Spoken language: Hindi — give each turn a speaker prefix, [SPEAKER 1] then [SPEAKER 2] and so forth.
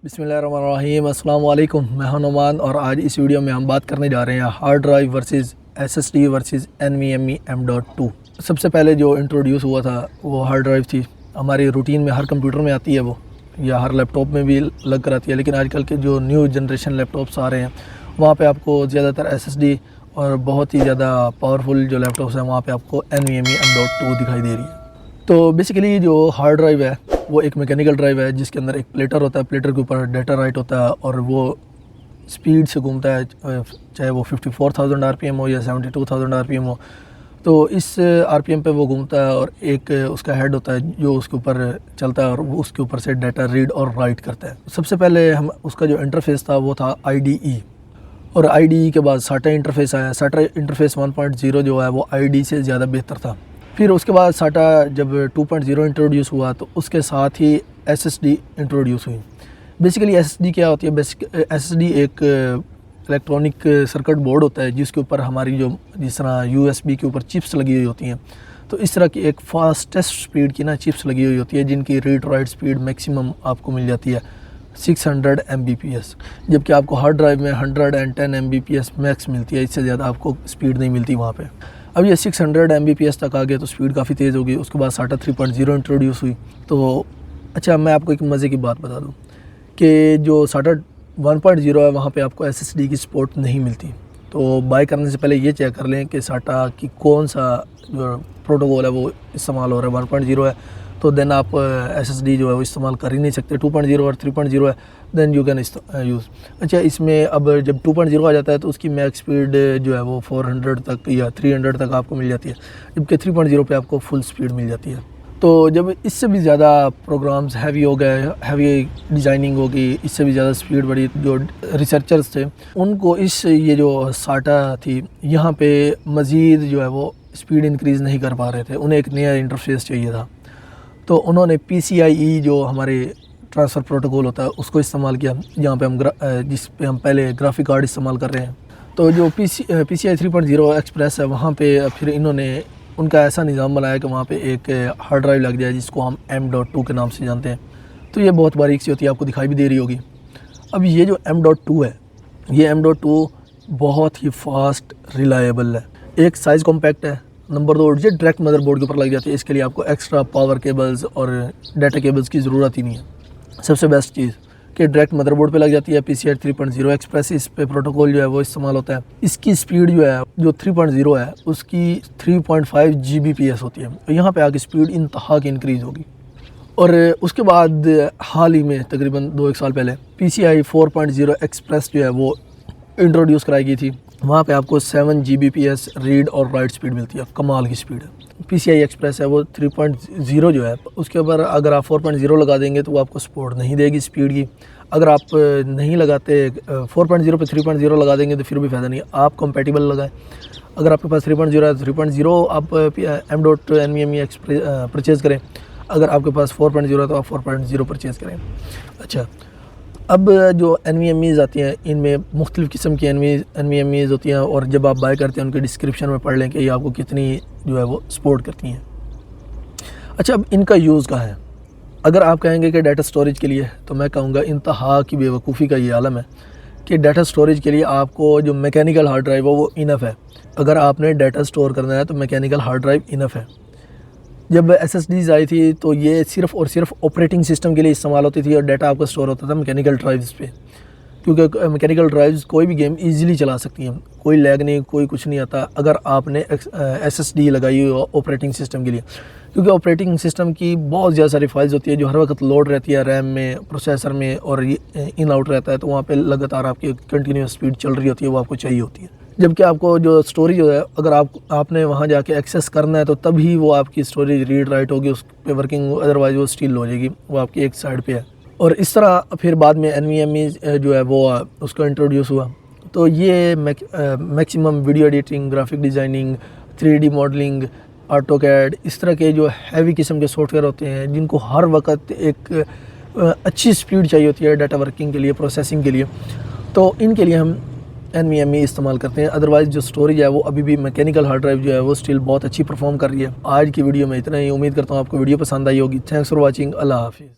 [SPEAKER 1] बिस्मिल्लाहिर्रहमानिर्रहीम, अस्सलाम वालेकुम। मैं हूं नुमान और आज इस वीडियो में हम बात करने जा रहे हैं hard drive versus SSD versus NVMe M.2। सबसे पहले जो इंट्रोड्यूस हुआ था वो हार्ड ड्राइव थी। हमारी रूटीन में हर कंप्यूटर में आती है वो, या हर लैपटॉप में भी लग कर आती है, लेकिन आजकल के जो न्यू जनरेशन लैपटॉप्स आ रहे हैं वहाँ पे आपको ज़्यादातर SSD और बहुत ही ज़्यादा पावरफुल जो लैपटॉप्स हैं वहाँ पे आपको NVMe M.2 दिखाई दे रही है। तो बेसिकली जो हार्ड ड्राइव है वो एक मैकेनिकल ड्राइव है जिसके अंदर एक प्लेटर होता है, प्लेटर के ऊपर डाटा राइट होता है और वो स्पीड से घूमता है, चाहे वो 54,000 RPM हो या 72,000 RPM हो। तो इस RPM पे वो घूमता है और एक उसका हेड होता है जो उसके ऊपर चलता है और वो उसके ऊपर से डाटा रीड और राइट करता है। सबसे पहले हम उसका जो इंटरफेस था वो था IDE, और IDE के बाद SATA इंटरफेस आया। SATA इंटरफेस 1.0 जो है वो IDE से ज़्यादा बेहतर था। फिर उसके बाद SATA जब 2.0 इंट्रोड्यूस हुआ तो उसके साथ ही SSD इंट्रोड्यूस हुई। बेसिकली SSD क्या होती है? SSD एक इलेक्ट्रॉनिक सर्किट बोर्ड होता है जिसके ऊपर हमारी जो जिस तरह USB के ऊपर चिप्स लगी हुई होती हैं, तो इस तरह की एक फास्टेस्ट स्पीड की चिप्स लगी हुई होती है जिनकी रीड राइट स्पीड मैक्सिमम आपको मिल जाती है 600 Mbps, जबकि आपको हार्ड ड्राइव में 110 Mbps मैक्स मिलती है। इससे ज़्यादा आपको स्पीड नहीं मिलती वहाँ पे। अब ये 600 Mbps तक आ गए तो स्पीड काफ़ी तेज़ होगी। उसके बाद SATA 3.0 इंट्रोड्यूस हुई। तो अच्छा, मैं आपको एक मज़े की बात बता दूँ कि जो SATA 1.0 है वहाँ पे आपको SSD की सपोर्ट नहीं मिलती। तो बाय करने से पहले ये चेक कर लें कि SATA की कौन सा जो प्रोटोकॉल है वो इस्तेमाल हो रहा है। 1.0 है तो देन आप SSD जो है वो इस्तेमाल कर ही नहीं सकते। 2.0 और 3.0 है देन यू कैन यूज़। अच्छा, इसमें अब जब 2.0 आ जाता है तो उसकी मैक्स स्पीड जो है वो 400 तक या 300 तक आपको मिल जाती है, जबकि 3.0 पे आपको फुल स्पीड मिल जाती है। तो जब इससे भी ज़्यादा प्रोग्राम्स हैवी हो गए, हैवी डिज़ाइनिंग होगी, इससे भी ज़्यादा स्पीड बढ़ी, जो रिसर्चर्स थे उनको ये जो SATA थी यहाँ पे मज़ीद जो है वो स्पीड इंक्रीज़ नहीं कर पा रहे थे। उन्हें एक नया इंटरफेस चाहिए था, तो उन्होंने PCIe जो हमारे ट्रांसफ़र प्रोटोकॉल होता है उसको इस्तेमाल किया, जहाँ पे हम जिस पे हम पहले ग्राफिक कार्ड इस्तेमाल कर रहे हैं। तो जो PCI 3.0 एक्सप्रेस है वहाँ पे फिर इन्होंने उनका ऐसा निज़ाम बनाया कि वहाँ पे एक हार्ड ड्राइव लग जाए जिसको हम M.2 के नाम से जानते हैं। तो ये बहुत बारीक सी होती है, आपको दिखाई भी दे रही होगी। अब ये जो M.2 है, ये M.2 बहुत ही फास्ट रिलायबल है। एक साइज़ कॉम्पैक्ट है, नंबर 2 ये डायरेक्ट मदरबोर्ड के ऊपर लग जाती है। इसके लिए आपको एक्स्ट्रा पावर केबल्स और डाटा केबल्स की ज़रूरत ही नहीं है। सबसे बेस्ट चीज़ कि डायरेक्ट मदरबोर्ड पे लग जाती है। PCI 3.0 एक्सप्रेस इस पे प्रोटोकॉल जो है वो इस्तेमाल होता है। इसकी स्पीड जो है जो 3.0 है उसकी 3.5 Gbps होती है। तो यहाँ पे आके स्पीड इंतहा की इंक्रीज़ होगी। और उसके बाद हाल ही में तकरीबन 2-1 साल पहले PCI 4.0 एक्सप्रेस जो है वो इंट्रोड्यूस कराई गई थी। वहाँ पे आपको 7 Gbps रीड और राइट स्पीड मिलती है, कमाल की स्पीड है। PCI एक्सप्रेस है वो 3.0 जो है उसके ऊपर अगर आप 4.0 लगा देंगे तो वो आपको सपोर्ट नहीं देगी स्पीड की। अगर आप नहीं लगाते 4.0 पे 3.0 लगा देंगे तो फिर भी फ़ायदा नहीं, आप कंपैटिबल लगाएं। अगर आपके पास 3.0 है तो 3.0 आप M.NVMe परचेज़ करें। अगर आपके पास 4.0 है तो आप 4.0 परचेज़ करें। अच्छा, अब जो NVMe's आती हैं इनमें मुख्तलिफ़ किस्म की NVMe's होती हैं, और जब आप बाय करते हैं उनके डिस्क्रिप्शन में पढ़ लें कि ये आपको कितनी जो है वो सपोर्ट करती हैं। अच्छा, अब इनका यूज़ कहाँ है? अगर आप कहेंगे कि डाटा स्टोरेज के लिए, तो मैं कहूँगा इंतहा की बेवकूफ़ी का ये आलम है कि डाटा स्टोरेज के लिए आपको जो मैकेनिकल हार्ड ड्राइव है वो इनफ है। अगर आपने डाटा स्टोर करना है तो मैकेनिकल हार्ड ड्राइव इनफ है। जब SSDs आई थी तो ये सिर्फ़ और सिर्फ ऑपरेटिंग सिस्टम के लिए इस्तेमाल होती थी और डाटा आपका स्टोर होता था मैकेनिकल ड्राइव्स पे, क्योंकि मैकेनिकल ड्राइव्स कोई भी गेम इजीली चला सकती हैं, कोई लैग नहीं, कोई कुछ नहीं आता अगर आपने SSD लगाई हुई ऑपरेटिंग सिस्टम के लिए, क्योंकि ऑपरेटिंग सिस्टम की बहुत ज़्यादा सारी फाइल्स होती है जो हर वक्त लोड रहती है रैम में, प्रोसेसर में, और इन आउट रहता है, तो वहाँ पे लगातार आपकी कंटिन्यूस स्पीड चल रही होती है, वो आपको चाहिए होती है। जबकि आपको जो स्टोरेज है अगर आपने वहाँ जाके एक्सेस करना है तो तभी वो आपकी स्टोरेज रीड राइट होगी, उस पर वर्किंग, अदरवाइज वो स्टिल हो जाएगी, वो आपकी एक साइड पे है। और इस तरह फिर बाद में NVMe जो है वो उसका इंट्रोड्यूस हुआ। तो ये maximum video editing, graphic designing, 3D modelling, AutoCAD, इस तरह के जो हैवी किस्म के सॉफ्टवेयर होते हैं जिनको हर वक्त एक अच्छी स्पीड चाहिए होती है डाटा वर्किंग के लिए, प्रोसेसिंग के लिए, तो इनके लिए हम NVMe इस्तेमाल करते हैं। अदरवाइज़ जो स्टोरेज है वो अभी भी मैकेनिकल हार्ड ड्राइव जो है वो स्टिल बहुत अच्छी परफॉर्म कर रही है। आज की वीडियो में इतना ही, उम्मीद करता हूँ आपको वीडियो पसंद आई होगी। Thanks for watching. अल्लाह हाफिज़।